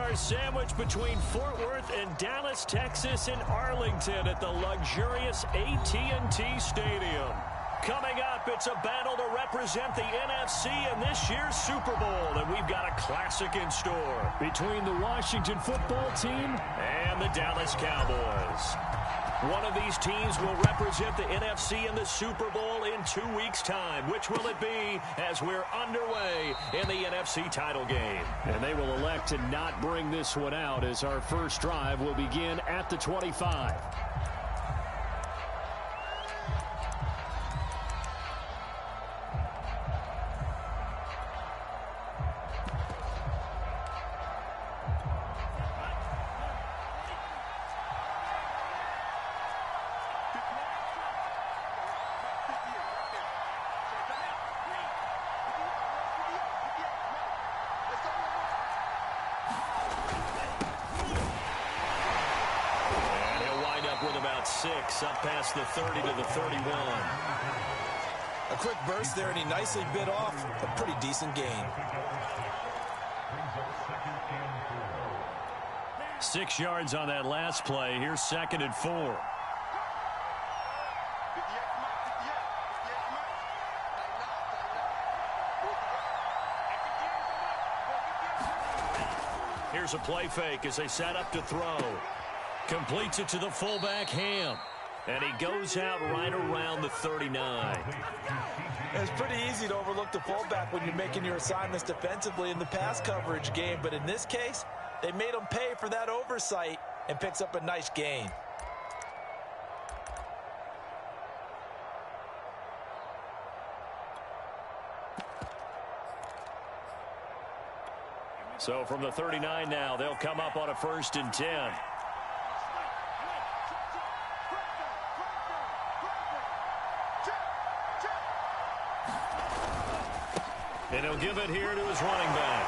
are sandwiched between Fort Worth and Dallas, Texas, and Arlington at the luxurious AT&T Stadium. Coming up, it's a battle to represent the NFC in this year's Super Bowl, and we've got a classic in store between the Washington football team and the Dallas Cowboys. One of these teams will represent the NFC in the Super Bowl in 2 weeks' time. Which will it be as we're underway in the NFC title game? And they will elect to not bring this one out as our first drive will begin at the 25. Up past the 30 to the 31. A quick burst there, and he nicely bit off a pretty decent gain. 6 yards on that last play. Here's 2nd and 4. Here's a play fake as they set up to throw. Completes it to the fullback, Ham. And he goes out right around the 39. It's pretty easy to overlook the fullback when you're making your assignments defensively in the pass coverage game. But in this case, they made him pay for that oversight and picks up a nice gain. So from the 39 now, they'll come up on a 1st and 10. And he'll give it here to his running back.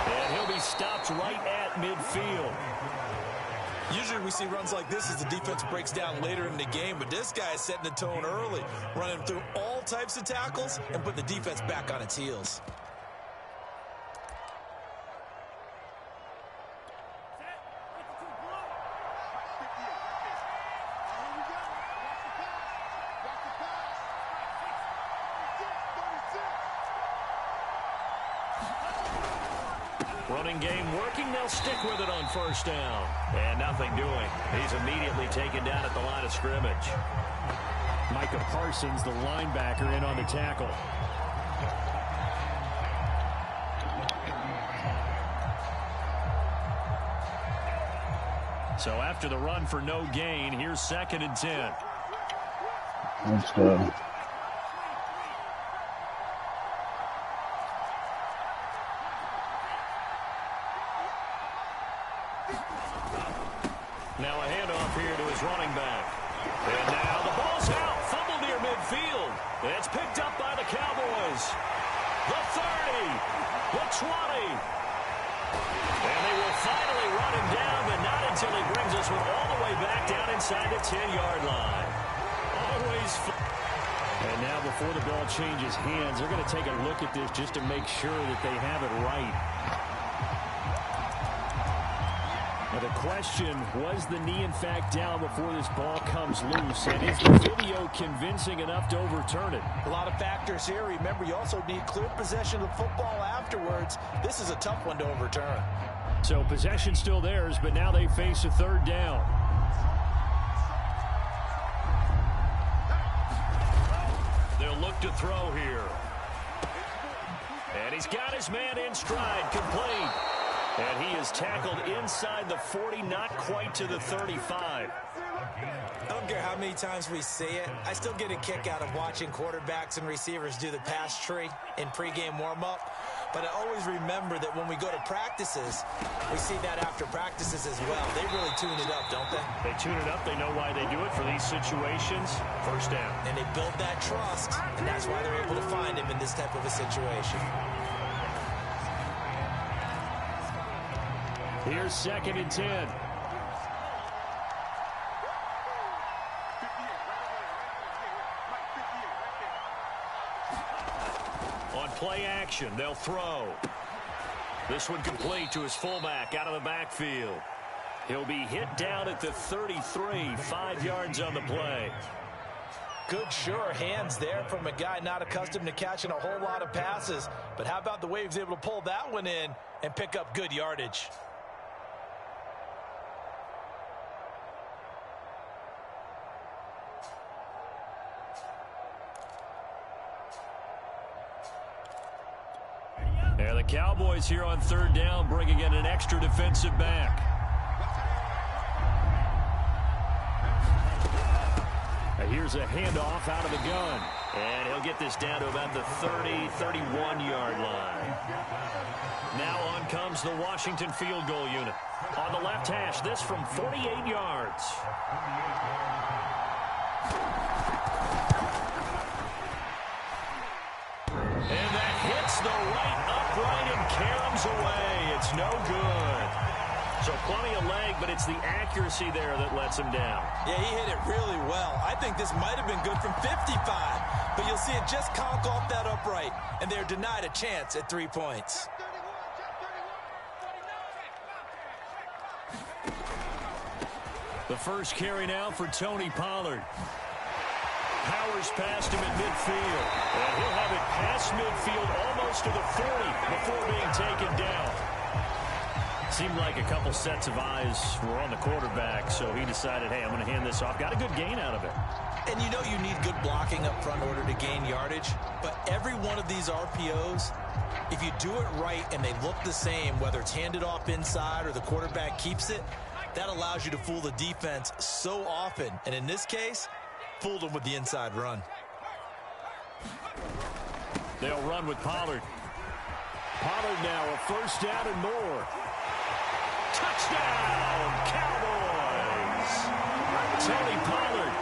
And he'll be stopped right at midfield. Usually we see runs like this as the defense breaks down later in the game, but this guy is setting the tone early, running through all types of tackles and putting the defense back on its heels. Running game working. They'll stick with it on 1st down. And nothing doing. He's immediately taken down at the line of scrimmage. Micah Parsons, the linebacker, in on the tackle. So after the run for no gain, here's 2nd and 10. That's good. Now a handoff here to his running back. And now the ball's out. Fumble near midfield. It's picked up by the Cowboys. The 30. The 20. And they will finally run him down, but not until he brings us all the way back down inside the 10-yard line. Always fun. And now before the ball changes hands, they're going to take a look at this just to make sure that they have it right. Now the question, was the knee in fact down before this ball comes loose? And is the video convincing enough to overturn it? A lot of factors here. Remember, you also need clear possession of the football afterwards. This is a tough one to overturn. So possession still theirs, but now they face a 3rd down. They'll look to throw here. And he's got his man in stride, complete. And he is tackled inside the 40, not quite to the 35. I don't care how many times we see it. I still get a kick out of watching quarterbacks and receivers do the pass tree in pregame warm-up. But I always remember that when we go to practices, we see that after practices as well. They really tune it up, don't they? They tune it up. They know why they do it for these situations. 1st down. And they build that trust, and that's why they're able to find him in this type of a situation. Here's 2nd and 10. On play action, they'll throw. This one complete to his fullback out of the backfield. He'll be hit down at the 33, 5 yards on the play. Good, sure hands there from a guy not accustomed to catching a whole lot of passes. But how about the way he was able to pull that one in and pick up good yardage? And the Cowboys here on third down, bringing in an extra defensive back. Here's a handoff out of the gun. And he'll get this down to about the 30, 31-yard line. Now on comes the Washington field goal unit. On the left hash, this from 48 yards. And that hits the right upright and caroms away. It's no good. So plenty of leg, but it's the accuracy there that lets him down. Yeah, he hit it really well. I think this might have been good from 55, but you'll see it just conk off that upright, and they're denied a chance at 3 points. The first carry now for Tony Pollard. Powers past him at midfield. And he'll have it past midfield almost to the 40 before being taken down. Seemed like a couple sets of eyes were on the quarterback, so he decided, hey, I'm going to hand this off. Got a good gain out of it. And you know you need good blocking up front in order to gain yardage, but every one of these RPOs, if you do it right and they look the same, whether it's handed off inside or the quarterback keeps it, that allows you to fool the defense so often. And in this case, fooled them with the inside run. They'll run with Pollard. Pollard now a first down and more. Touchdown, Cowboys! Tony Pollard,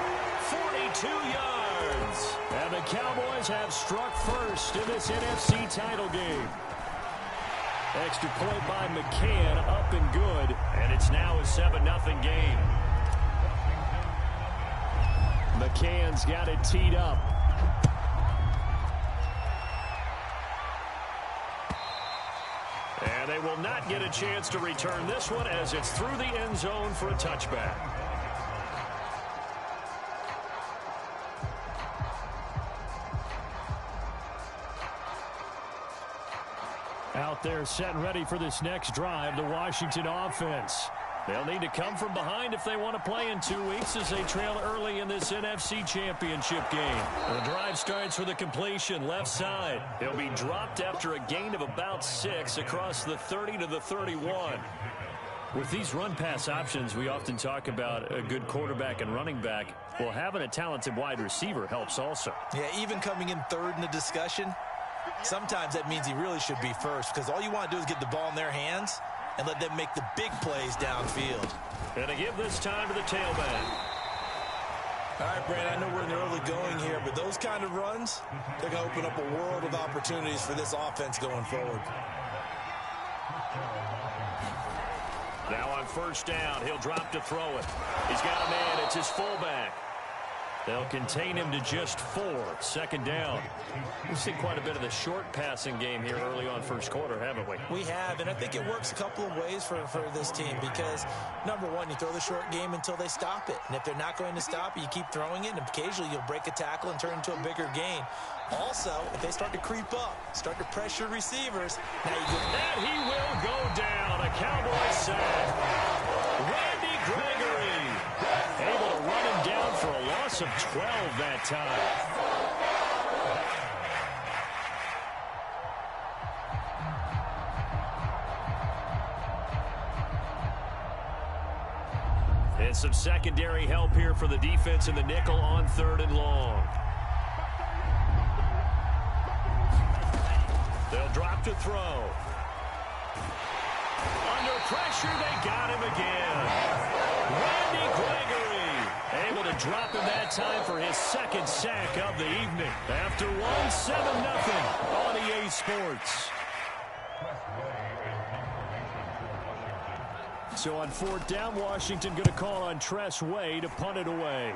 42 yards. And the Cowboys have struck first in this NFC title game. Extra point by McCann, up and good. And it's now a 7-0 game. McCann's got it teed up. And they will not get a chance to return this one as it's through the end zone for a touchback. Out there set and ready for this next drive, the Washington offense. They'll need to come from behind if they want to play in 2 weeks as they trail early in this NFC Championship game. The drive starts with a completion left side. He'll be dropped after a gain of about 6 across the 30 to the 31. With these run-pass options, we often talk about a good quarterback and running back. Well, having a talented wide receiver helps also. Yeah, even coming in third in the discussion, sometimes that means he really should be first because all you want to do is get the ball in their hands and let them make the big plays downfield. And to give this time to the tailback. All right, Brad, I know we're in the early going here, but those kind of runs, they're going to open up a world of opportunities for this offense going forward. Now on first down, he'll drop to throw it. He's got a man. It's his fullback. They'll contain him to just 4. Second down. We've seen quite a bit of the short passing game here early on first quarter, haven't we? We have, and I think it works a couple of ways for this team because, number one, you throw the short game until they stop it. And if they're not going to stop it, you keep throwing it, and occasionally you'll break a tackle and turn into a bigger gain. Also, if they start to creep up, start to pressure receivers, now you get... And he will go down. A Cowboy sack. Randy Gregory able to run him down for a loss of 12 that time. And some secondary help here for the defense in the nickel on third and long. They'll drop to throw. Under pressure, they got him again. Randy Gregory able to drop him that time for his second sack of the evening. After one, 7-0 on EA Sports. So on fourth down, Washington going to call on Tress Way to punt it away.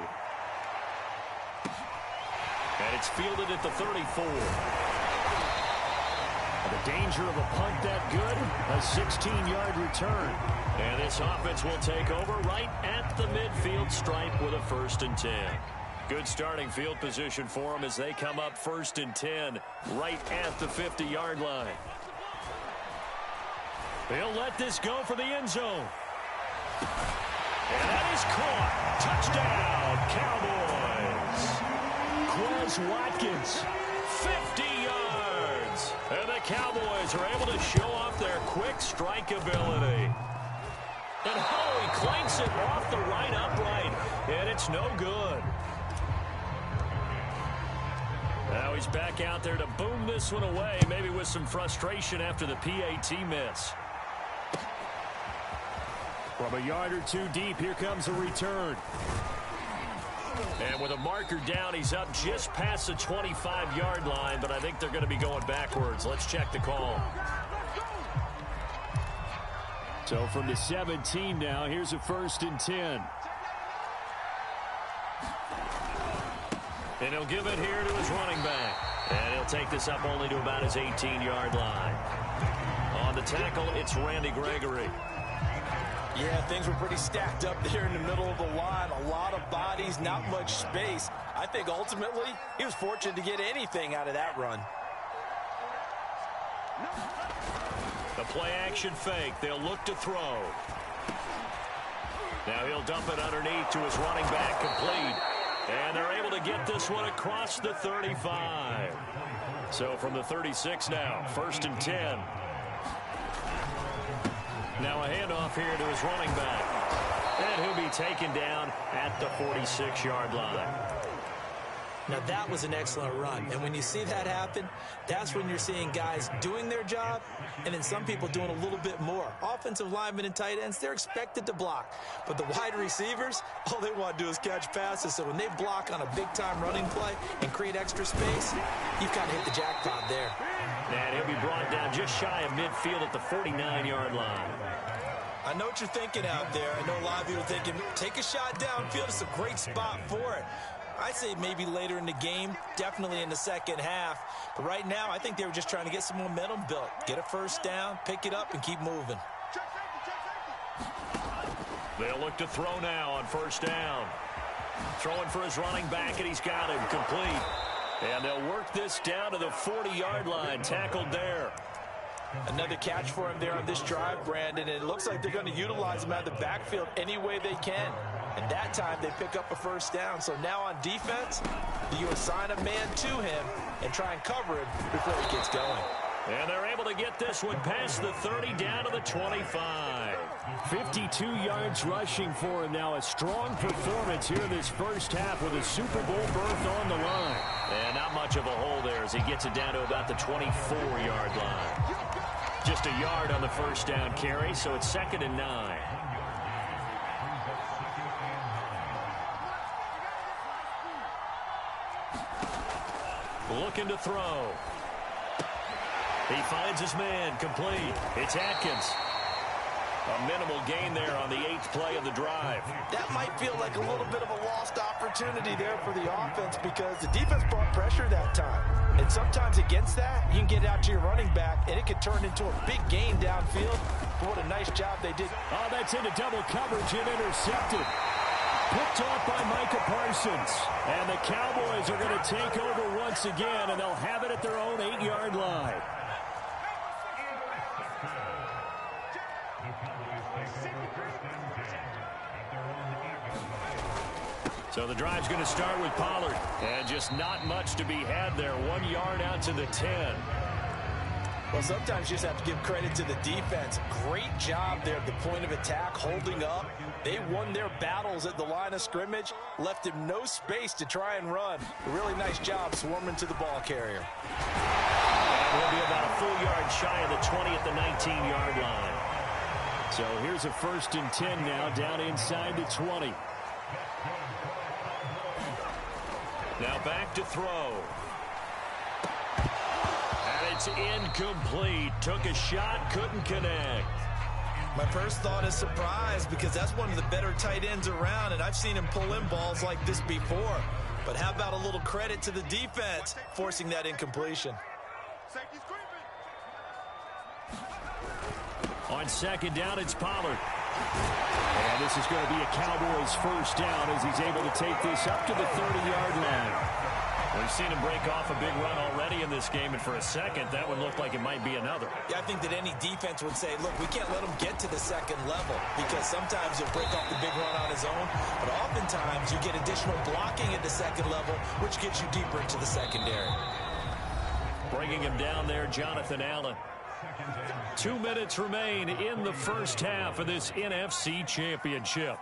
And it's fielded at the 34. The danger of a punt that good, a 16-yard return. And this offense will take over right at the midfield stripe with a 1st and 10. Good starting field position for them as they come up 1st and 10 right at the 50-yard line. They'll let this go for the end zone. And that is caught. Touchdown, Cowboys. Quez Watkins, 50 yards. And the Cowboys are able to show off their quick strike ability. And he clanks it off the right upright. And it's no good. Now he's back out there to boom this one away, maybe with some frustration after the PAT miss. From a yard or two deep, here comes a return. And with a marker down, he's up just past the 25-yard line, but I think they're going to be going backwards. Let's check the call. So from the 17 now, here's a 1st and 10. And he'll give it here to his running back. And he'll take this up only to about his 18-yard line. On the tackle, it's Randy Gregory. Yeah, things were pretty stacked up there in the middle of the line. A lot of bodies, not much space. I think ultimately he was fortunate to get anything out of that run. The play-action fake. They'll look to throw. Now he'll dump it underneath to his running back, complete. And they're able to get this one across the 35. So from the 36 now, 1st and 10. Now a handoff here to his running back. And he'll be taken down at the 46-yard line. Now that was an excellent run. And when you see that happen, that's when you're seeing guys doing their job and then some people doing a little bit more. Offensive linemen and tight ends, they're expected to block. But the wide receivers, all they want to do is catch passes. So when they block on a big-time running play and create extra space, you've kind of hit the jackpot there. And he'll be brought down just shy of midfield at the 49-yard line. I know what you're thinking out there. I know a lot of you are thinking, take a shot downfield. It's a great spot for it. I'd say maybe later in the game, definitely in the second half. But right now, I think they were just trying to get some momentum built. Get a 1st down, pick it up, and keep moving. They'll look to throw now on 1st down. Throwing for his running back, and he's got him complete. And they'll work this down to the 40-yard line, tackled there. Another catch for him there on this drive, Brandon. And it looks like they're going to utilize him out of the backfield any way they can. And that time they pick up a 1st down. So now on defense, you assign a man to him and try and cover him before he gets going. And they're able to get this one past the 30 down to the 25. 52 yards rushing for him now. A strong performance here in this first half with a Super Bowl berth on the line. And not much of a hole there as he gets it down to about the 24-yard line. Just a yard on the 1st down carry, so it's 2nd and 9. Looking to throw. He finds his man, complete. It's Atkins. A minimal gain there on the 8th play of the drive. That might feel like a little bit of a lost opportunity there for the offense because the defense brought pressure that time. And sometimes against that, you can get out to your running back, and it could turn into a big gain downfield. But what a nice job they did. Oh, that's into double coverage and intercepted. Picked off by Micah Parsons. And the Cowboys are going to take over once again, and they'll have it at their own 8-yard line. So the drive's going to start with Pollard. And just not much to be had there. 1 yard out to the 10. Well, sometimes you just have to give credit to the defense. Great job there at the point of attack, holding up. They won their battles at the line of scrimmage, left him no space to try and run. A really nice job swarming to the ball carrier. And we'll be about a full yard shy of the 20 at the 19-yard line. So here's a 1st and 10 now, down inside the 20. Now back to throw. And it's incomplete. Took a shot, couldn't connect. My first thought is surprise because that's one of the better tight ends around, and I've seen him pull in balls like this before. But how about a little credit to the defense forcing that incompletion? On second down, it's Pollard. And this is going to be a Cowboys first down as he's able to take this up to the 30-yard line. We've seen him break off a big run already in this game, and for a second, that one looked like it might be another. Yeah, I think that any defense would say, look, we can't let him get to the second level because sometimes he'll break off the big run on his own, but oftentimes you get additional blocking at the second level, which gets you deeper into the secondary. Bringing him down there, Jonathan Allen. 2 minutes remain in the first half of this NFC Championship.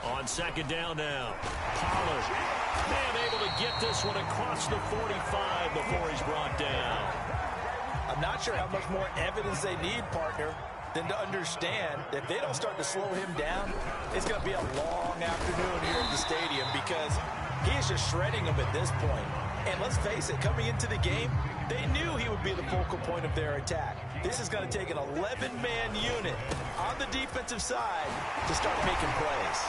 On second down now, Pollard. Man, able to get this one across the 45 before he's brought down. I'm not sure how much more evidence they need, partner, than to understand that if they don't start to slow him down, it's going to be a long afternoon here at the stadium because he is just shredding them at this point. And let's face it, coming into the game, they knew he would be the focal point of their attack. This is going to take an 11-man unit on the defensive side to start making plays.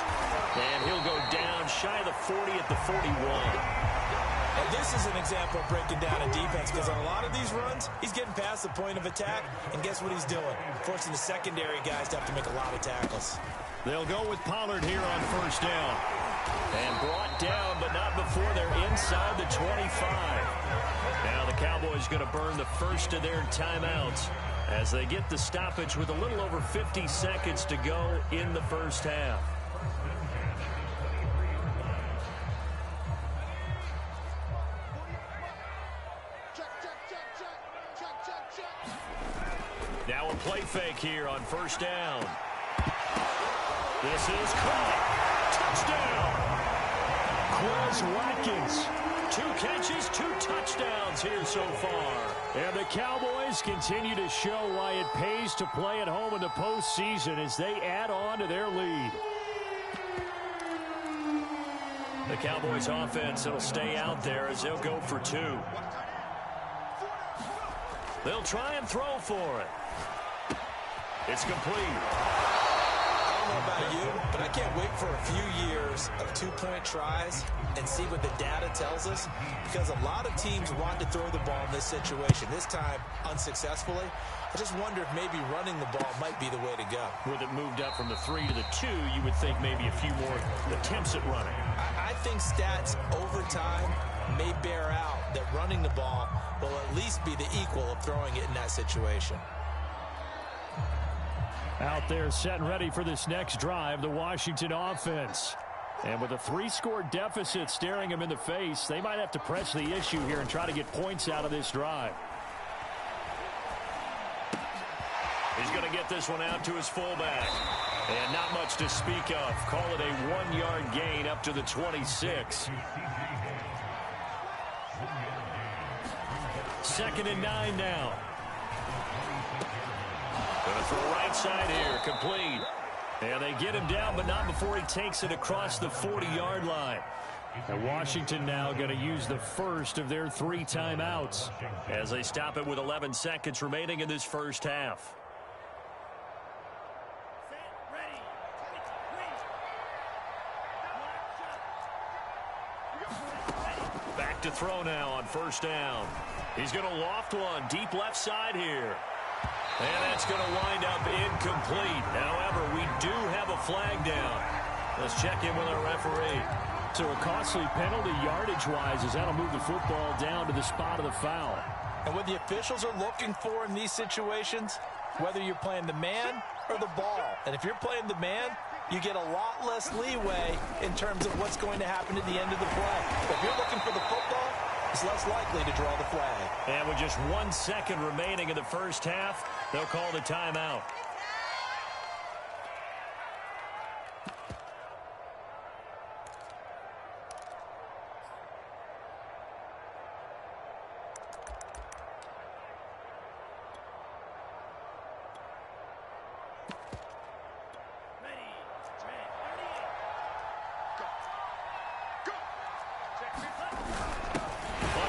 And he'll go down shy of the 40 at the 41. And this is an example of breaking down a defense because on a lot of these runs, he's getting past the point of attack, and guess what he's doing? Forcing the secondary guys to have to make a lot of tackles. They'll go with Pollard here on first down. And brought down, but not before they're inside the 25. Now the Cowboys going to burn the first of their timeouts as they get the stoppage with a little over 50 seconds to go in the first half. Now a play fake here on first down. This is caught. Touchdown. Quez Watkins. 2 catches, 2 touchdowns here so far. And the Cowboys continue to show why it pays to play at home in the postseason as they add on to their lead. The Cowboys offense will stay out there as they'll go for 2. They'll try and throw for it. It's complete. I don't know about you, but I can't wait for a few years of 2-point tries and see what the data tells us, because a lot of teams want to throw the ball in this situation. This time, unsuccessfully. I just wonder if maybe running the ball might be the way to go. With it moved up from the 3 to the 2, you would think maybe a few more attempts at running. I think stats over time may bear out that running the ball will at least be the equal of throwing it in that situation. Out there set and ready for this next drive, the Washington offense. And with a 3-score deficit staring them in the face, they might have to press the issue here and try to get points out of this drive. He's going to get this one out to his fullback. And not much to speak of. Call it a 1-yard gain up to the 26. 2nd and 9 now. Going to throw right side here, complete. And they get him down, but not before he takes it across the 40-yard line. And Washington now going to use the first of their 3 timeouts as they stop it with 11 seconds remaining in this first half. Back to throw now on first down. He's going to loft one deep left side here. And that's going to wind up incomplete. However, we do have a flag down. Let's check in with our referee. So a costly penalty yardage-wise as that'll move the football down to the spot of the foul. And what the officials are looking for in these situations, whether you're playing the man or the ball. And if you're playing the man, you get a lot less leeway in terms of what's going to happen at the end of the play. But if you're looking for the football, it's less likely to draw the flag. And with just 1 second remaining in the first half, they'll call the timeout.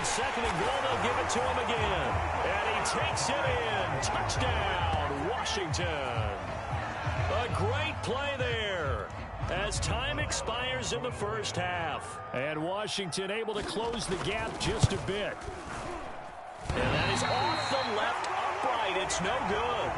Second and goal, they'll give it to him again. And he takes it in. Touchdown, Washington. A great play there as time expires in the first half. And Washington able to close the gap just a bit. And that is off the left upright. It's no good.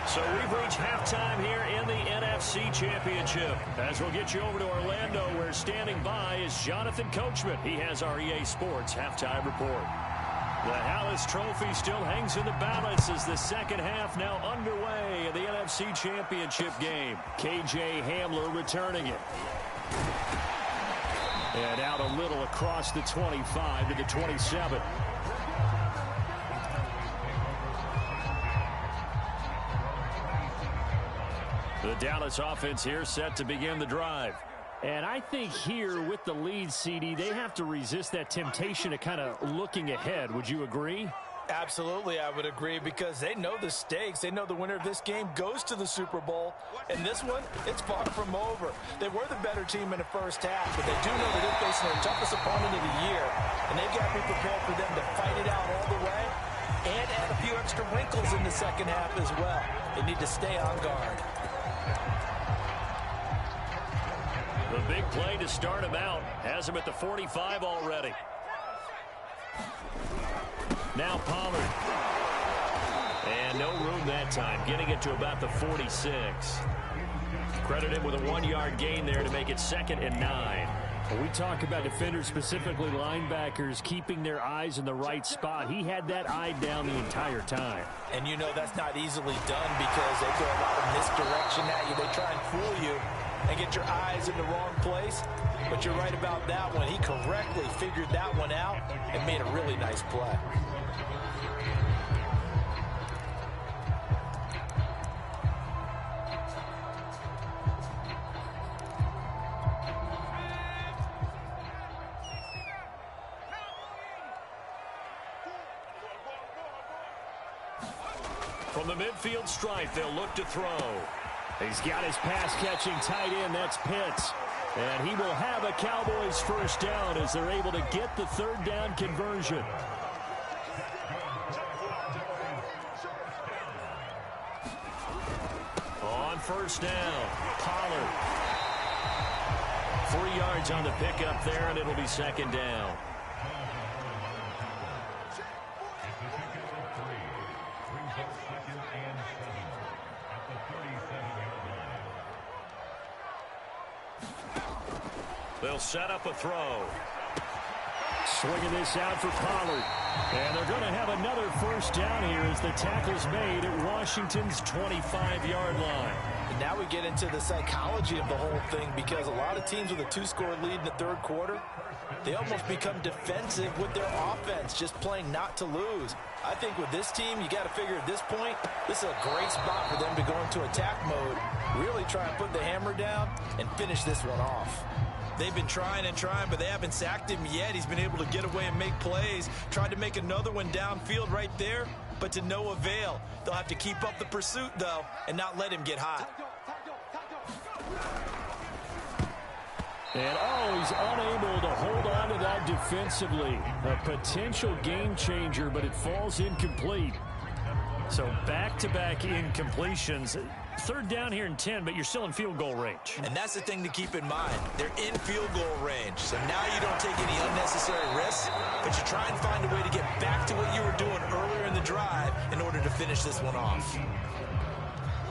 So we've reached halftime here in the NFC Championship. As we'll get you over to Orlando, where standing by is Jonathan Coachman. He has our EA Sports halftime report. The Hallis Trophy still hangs in the balance as the second half now underway in the NFC Championship game. KJ Hamler returning it. And out a little across the 25 to the 27. The Dallas offense here set to begin the drive. And I think here with the lead, CD, they have to resist that temptation of kind of looking ahead. Would you agree? Absolutely, I would agree, because they know the stakes. They know the winner of this game goes to the Super Bowl. And this one, it's far from over. They were the better team in the first half, but they do know that they're facing their toughest opponent of the year. And they've got to be prepared for them to fight it out all the way and add a few extra wrinkles in the second half as well. They need to stay on guard. The big play to start him out has him at the 45 already. Now Pollard. And no room that time, getting it to about the 46. Credit him with a 1-yard gain there to make it 2nd and 9. When we talk about defenders, specifically linebackers, keeping their eyes in the right spot. He had that eye down the entire time. And you know that's not easily done, because they throw a lot of misdirection at you. They try and fool you and get your eyes in the wrong place. But you're right about that one. He correctly figured that one out and made a really nice play. From the midfield stripe, they'll look to throw. He's got his pass-catching tight end. That's Pitts. And he will have a Cowboys first down as they're able to get the third down conversion. On first down, Pollard. 3 yards on the pickup there, and it'll be 2nd down. They'll set up a throw. Swinging this out for Pollard. And they're going to have another first down here as the tackle's made at Washington's 25-yard line. And now we get into the psychology of the whole thing, because a lot of teams with a 2-score lead in the third quarter, they almost become defensive with their offense, just playing not to lose. I think with this team, you got to figure at this point, this is a great spot for them to go into attack mode, really try and put the hammer down and finish this one off. They've been trying and trying, but they haven't sacked him yet. He's been able to get away and make plays. Tried to make another one downfield right there, but to no avail. They'll have to keep up the pursuit, though, and not let him get hot. And, he's unable to hold on to that defensively. A potential game changer, but it falls incomplete. So back-to-back incompletions. Third down here in 10, but you're still in field goal range. And that's the thing to keep in mind. They're in field goal range. So now you don't take any unnecessary risks, but you try and find a way to get back to what you were doing earlier in the drive in order to finish this one off.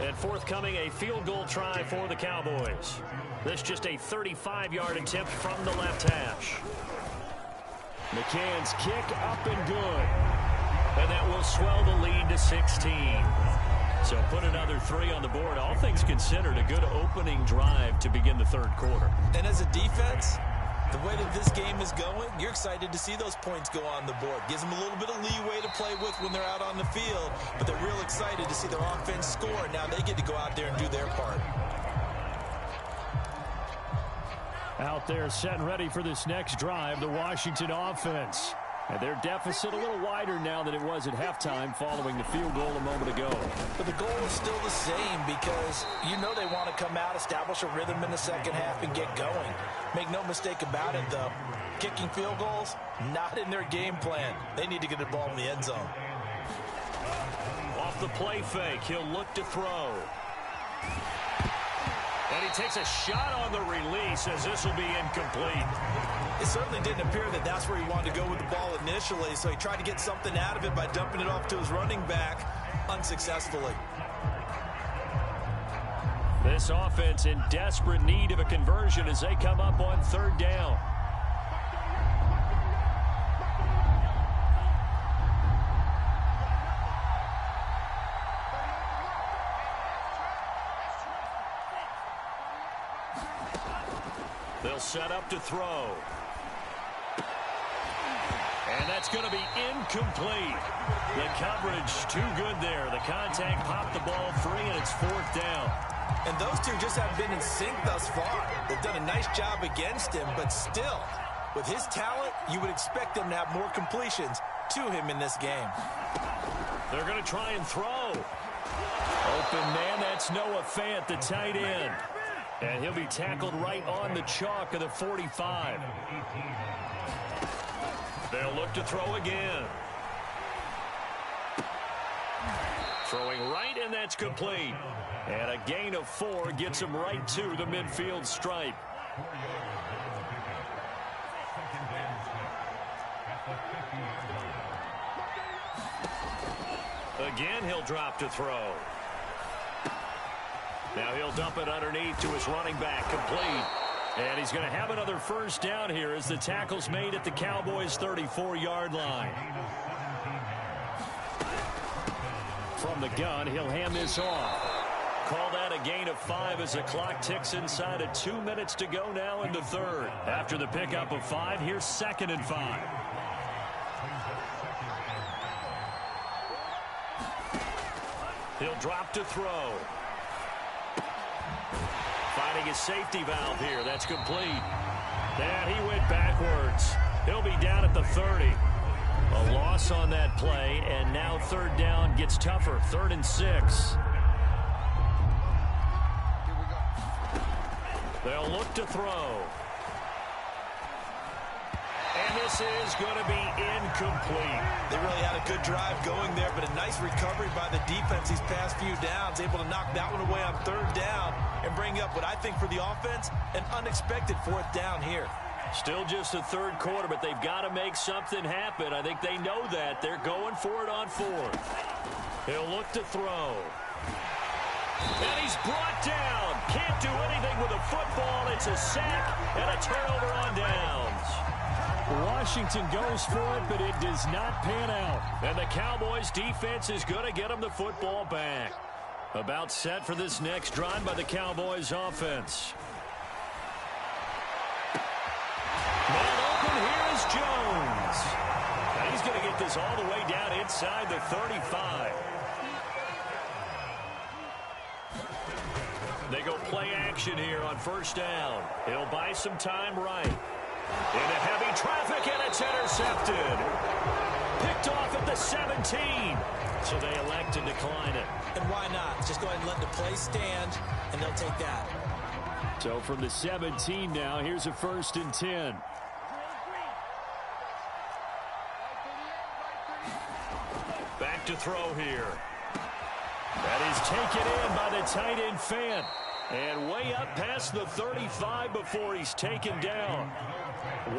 And forthcoming, a field goal try for the Cowboys. This just a 35-yard attempt from the left hash. McCann's kick up and good. And that will swell the lead to 16. So put another 3 on the board. All things considered, a good opening drive to begin the third quarter. And as a defense, the way that this game is going, you're excited to see those points go on the board. Gives them a little bit of leeway to play with when they're out on the field, but they're real excited to see their offense score. Now they get to go out there and do their part. Out there set and ready for this next drive, the Washington offense. And their deficit a little wider now than it was at halftime following the field goal a moment ago. But the goal is still the same, because you know they want to come out, establish a rhythm in the second half, and get going. Make no mistake about it, though. Kicking field goals, not in their game plan. They need to get the ball in the end zone. Off the play fake, he'll look to throw. And he takes a shot on the release as this will be incomplete. It certainly didn't appear that that's where he wanted to go with the ball initially, so he tried to get something out of it by dumping it off to his running back unsuccessfully. This offense in desperate need of a conversion as they come up on third down. They'll set up to throw. And that's going to be incomplete. The coverage too good there. The contact popped the ball free, and it's fourth down. And those two just haven't been in sync thus far. They've done a nice job against him, but still, with his talent, you would expect them to have more completions to him in this game. They're going to try and throw. Open man, that's Noah Fant, the tight end. And he'll be tackled right on the chalk of the 45. They'll look to throw again. Throwing right, and that's complete. And a gain of 4 gets him right to the midfield stripe. Again, he'll drop to throw. Now he'll dump it underneath to his running back, complete. And he's going to have another first down here as the tackle's made at the Cowboys' 34-yard line. From the gun, he'll hand this off. Call that a gain of 5 as the clock ticks inside of 2 minutes to go now in the third. After the pickup of 5, here's 2nd and 5. He'll drop to throw. Finding his safety valve here. That's complete. And he went backwards. He'll be down at the 30. A loss on that play, and now third down gets tougher. 3rd and 6. They'll look to throw. And this is going to be incomplete. They really had a good drive going there, but a nice recovery by the defense these past few downs, able to knock that one away on third down and bring up what I think for the offense, an unexpected 4th down here. Still just the third quarter, but they've got to make something happen. I think they know that. They're going for it on 4th. He'll look to throw. And he's brought down. Can't do anything with a football. It's a sack and a turnover on downs. Washington goes for it, but it does not pan out. And the Cowboys defense is going to get them the football back. About set for this next drive by the Cowboys offense. Man open, here is Jones. Now he's going to get this all the way down inside the 35. They go play action here on first down. He'll buy some time right. Into heavy traffic, and it's intercepted. Picked off at the 17. So they elect to decline it. And why not? Just go ahead and let the play stand, and they'll take that. So from the 17 now, here's a 1st and 10. Back to throw here. That is taken in by the tight end Fant. And way up past the 35 before he's taken down.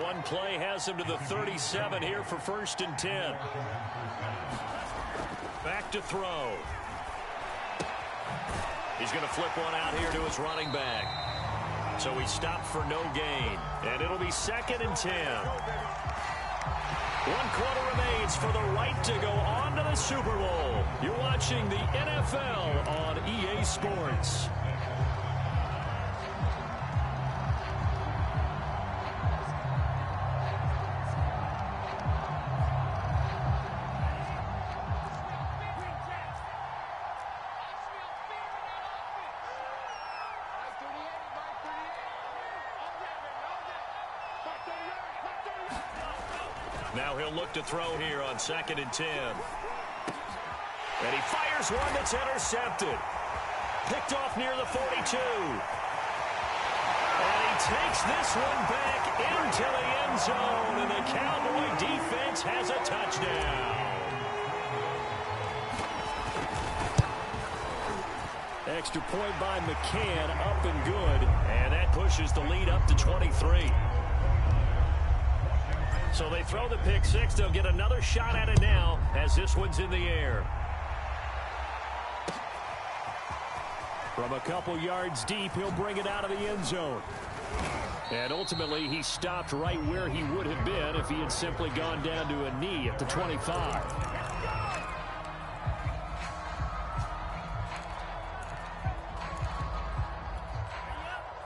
One play has him to the 37 here for 1st and 10. Back to throw. He's going to flip one out here to his running back. So he stopped for no gain. And it'll be 2nd and 10. 1 quarter remains for the right to go on to the Super Bowl. You're watching the NFL on EA Sports. Now he'll look to throw here on 2nd and 10. And he fires one that's intercepted. Picked off near the 42. And he takes this one back into the end zone. And the Cowboy defense has a touchdown. Extra point by McCann, up and good. And that pushes the lead up to 23. So they throw the pick six. They'll get another shot at it now as this one's in the air. From a couple yards deep, he'll bring it out of the end zone. And ultimately, he stopped right where he would have been if he had simply gone down to a knee at the 25.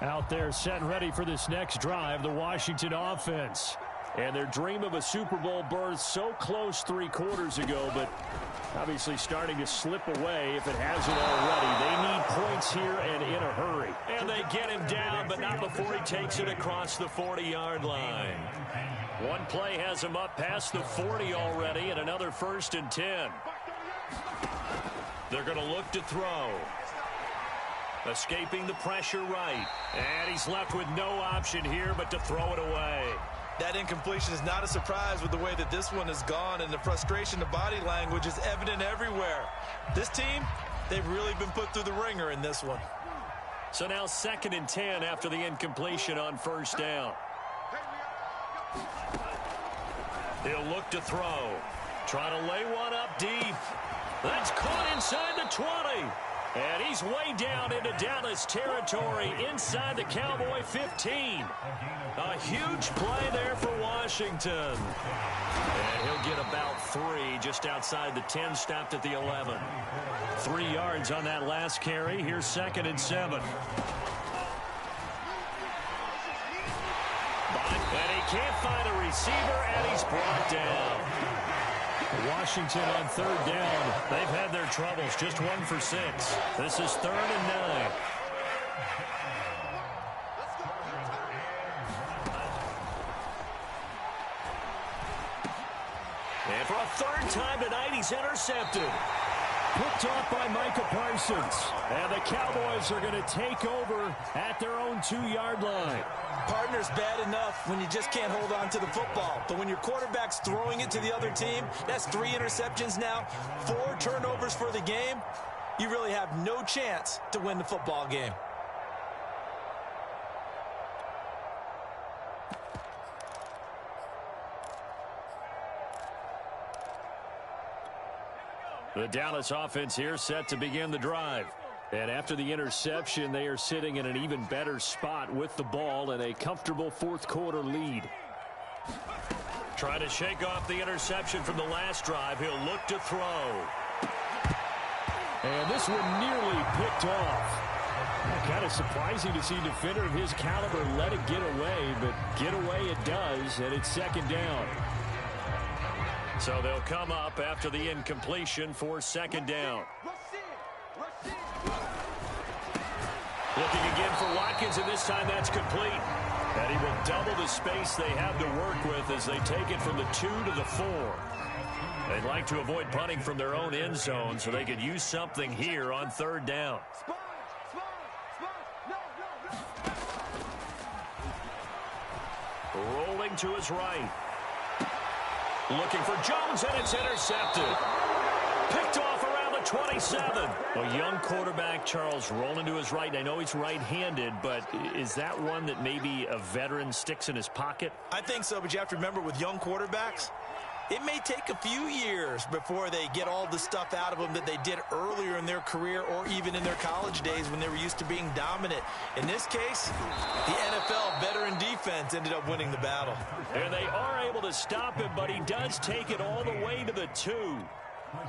Out there set and ready for this next drive, the Washington offense. And their dream of a Super Bowl berth so close 3 quarters ago, but obviously starting to slip away if it hasn't already. They need points here and in a hurry. And they get him down, but not before he takes it across the 40-yard line. One play has him up past the 40 already, and another 1st and 10. They're going to look to throw. Escaping the pressure right. And he's left with no option here but to throw it away. That incompletion is not a surprise with the way that this one has gone, and the frustration, the body language is evident everywhere. This team, they've really been put through the ringer in this one. So now 2nd and 10 after the incompletion on 1st down. He'll look to throw. Trying to lay one up deep. That's caught inside the 20. And he's way down into Dallas territory inside the Cowboy 15. A huge play there for Washington. And he'll get about 3 just outside the 10, stopped at the 11. 3 yards on that last carry. Here's 2nd and 7. And he can't find a receiver, and he's brought down. Washington on 3rd down. They've had their troubles, just 1 for 6. This is 3rd and 9. And for a 3rd time tonight, he's intercepted. Picked off by Micah Parsons. And the Cowboys are going to take over at their own 2-yard line. Partner's bad enough when you just can't hold on to the football. But when your quarterback's throwing it to the other team, that's 3 interceptions now, 4 turnovers for the game. You really have no chance to win the football game. The Dallas offense here set to begin the drive. And after the interception, they are sitting in an even better spot with the ball and a comfortable 4th quarter lead. Trying to shake off the interception from the last drive. He'll look to throw. And this one nearly picked off. Kind of surprising to see a defender of his caliber let it get away, but get away it does, and it's 2nd down. So they'll come up after the incompletion for 2nd down. Looking again for Watkins, and this time that's complete. And he will double the space they have to work with as they take it from the 2 to the 4. They'd like to avoid punting from their own end zone so they could use something here on 3rd down. Rolling to his right. Looking for Jones, and it's intercepted. Picked off around the 27. A young quarterback, Charles, rolling to his right. And I know he's right-handed, but is that one that maybe a veteran sticks in his pocket? I think so, but you have to remember with young quarterbacks, it may take a few years before they get all the stuff out of them that they did earlier in their career or even in their college days when they were used to being dominant. In this case, the NFL veteran defense ended up winning the battle. And they are able to stop him, but he does take it all the way to the 2.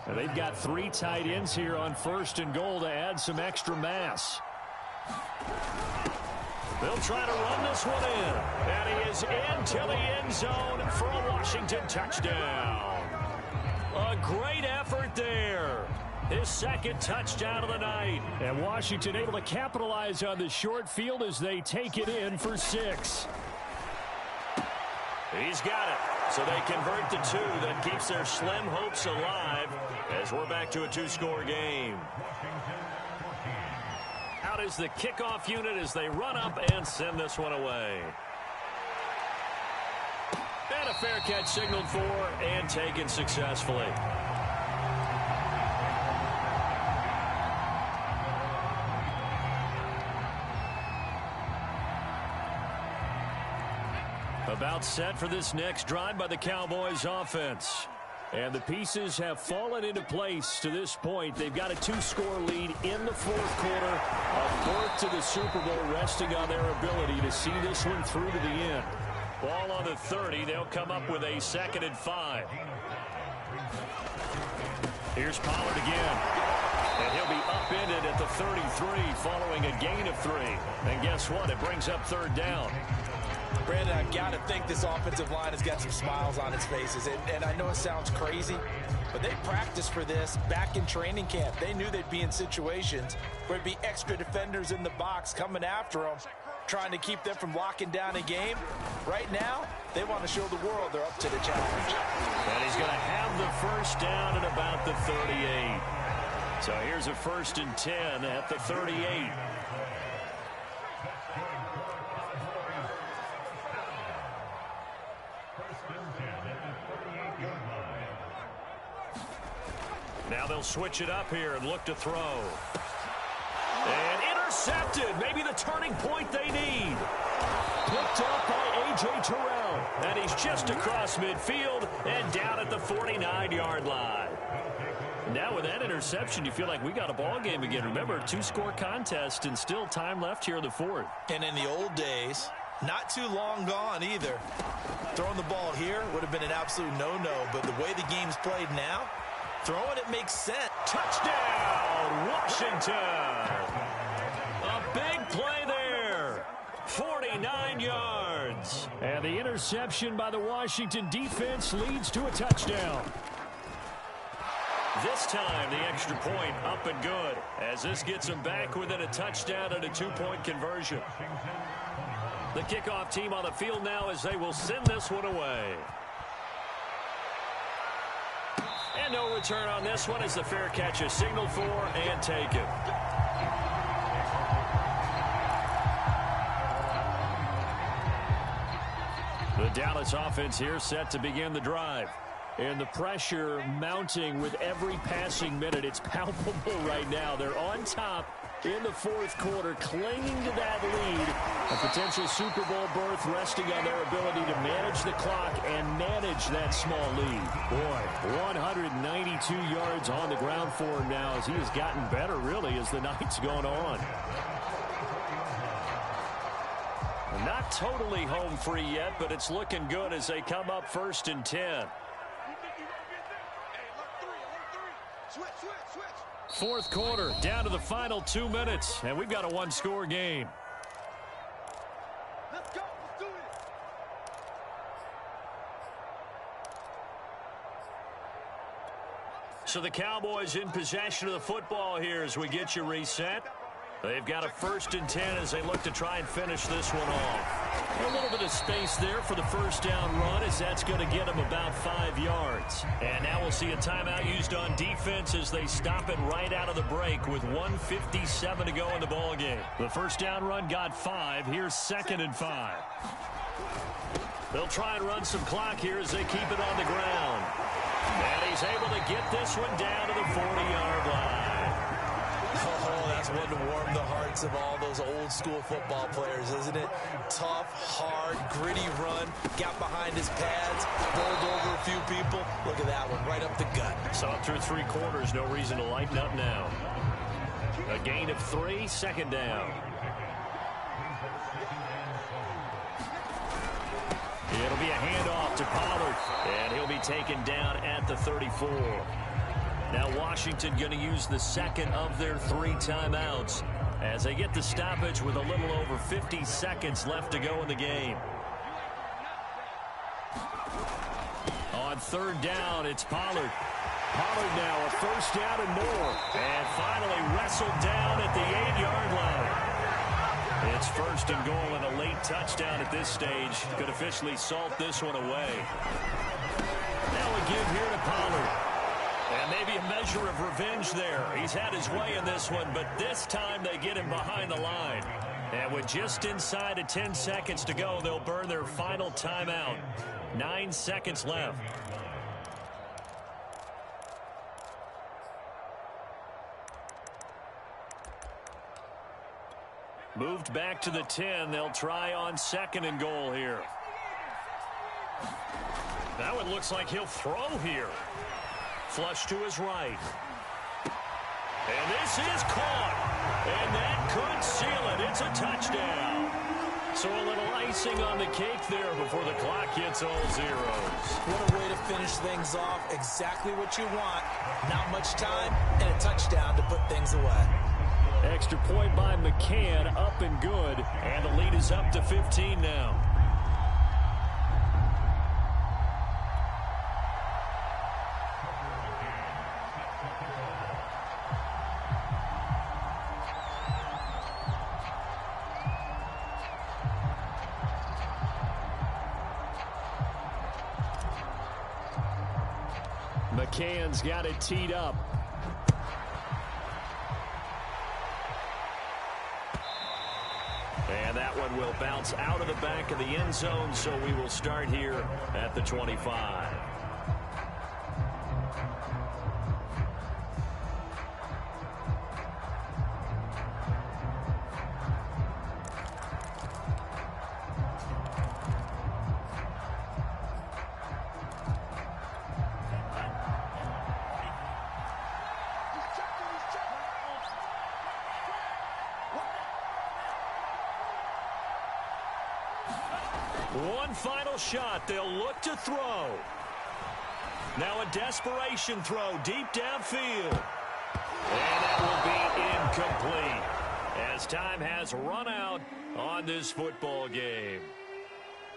And they've got 3 tight ends here on 1st and goal to add some extra mass. They'll try to run this one in. And he is into the end zone for a Washington touchdown. A great effort there. His 2nd touchdown of the night. And Washington able to capitalize on the short field as they take it in for 6. He's got it. So they convert the 2. That keeps their slim hopes alive as we're back to a 2-score game. Out is the kickoff unit as they run up and send this one away. And a fair catch signaled for and taken successfully. About set for this next drive by the Cowboys offense. And the pieces have fallen into place to this point. They've got a 2-score lead in the fourth quarter. A fourth to the Super Bowl, resting on their ability to see this one through to the end. Ball on the 30. They'll come up with a 2nd and 5. Here's Pollard again. And he'll be upended at the 33 following a gain of 3. And guess what? It brings up 3rd down. Brandon, I've got to think this offensive line has got some smiles on its faces. And I know it sounds crazy, but they practiced for this back in training camp. They knew they'd be in situations where there'd be extra defenders in the box coming after them, trying to keep them from locking down a game. Right now, they want to show the world they're up to the challenge. And he's going to have the first down at about the 38. So here's a 1st and 10 at the 38. Now they'll switch it up here and look to throw. And intercepted. Maybe the turning point they need. Picked up by A.J. Terrell. And he's just across midfield and down at the 49-yard line. Now with that interception, you feel like we got a ball game again. Remember, 2-score contest and still time left here in the fourth. And in the old days, not too long gone either. Throwing the ball here would have been an absolute no-no. But the way the game's played now, throwing it makes sense. Touchdown, Washington. A big play there. 49 yards. And the interception by the Washington defense leads to a touchdown. This time, the extra point up and good, as this gets them back within a touchdown and a 2-point conversion. The kickoff team on the field now as they will send this one away. And no return on this one as the fair catch is signaled for and taken. The Dallas offense here set to begin the drive. And the pressure mounting with every passing minute. It's palpable right now. They're on top in the fourth quarter, clinging to that lead. A potential Super Bowl berth resting on their ability to manage the clock and manage that small lead. Boy, 192 yards on the ground for him now as he has gotten better, really, as the night's gone on. Not totally home free yet, but it's looking good as they come up 1st and 10. Fourth quarter, down to the final 2 minutes, and we've got a 1-score game. Let's go. Let's do it. So the Cowboys in possession of the football here as we get you reset. They've got a 1st and 10 as they look to try and finish this one off. A little bit of space there for the first down run as that's going to get them about 5 yards. And now we'll see a timeout used on defense as they stop it right out of the break with 1:57 to go in the ball game. The first down run got 5. Here's 2nd and 5. They'll try and run some clock here as they keep it on the ground. And he's able to get this one down to the 40-yard line. Oh, that's one to warm the hearts of all those old-school football players, isn't it? Tough, hard, gritty run. Got behind his pads, bowled over a few people. Look at that one, right up the gut. Saw it through 3 quarters. No reason to lighten up now. A gain of 3, 2nd down. It'll be a handoff to Pollard, and he'll be taken down at the 34. Now Washington going to use the 2nd of their 3 timeouts as they get the stoppage with a little over 50 seconds left to go in the game. On 3rd down, it's Pollard. Pollard now a 1st down and more. And finally wrestled down at the 8-yard line. It's 1st and goal and a late touchdown at this stage. Could officially salt this one away. Now a give here to Pollard. And maybe a measure of revenge there. He's had his way in this one, but this time they get him behind the line. And with just inside of 10 seconds to go, they'll burn their final timeout. 9 seconds left. Moved back to the 10. They'll try on 2nd and goal here. That one looks like he'll throw here. Flush to his right. And this is caught. And that could seal it. It's a touchdown. So a little icing on the cake there before the clock hits all zeros. What a way to finish things off. Exactly what you want. Not much time and a touchdown to put things away. Extra point by McCann, up and good. And the lead is up to 15 now. McCann's got it teed up. And that one will bounce out of the back of the end zone, so we will start here at the 25. One final shot. They'll look to throw. Now a desperation throw deep downfield. And that will be incomplete as time has run out on this football game.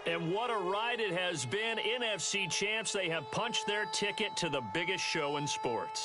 And what a ride it has been. NFC champs, they have punched their ticket to the biggest show in sports.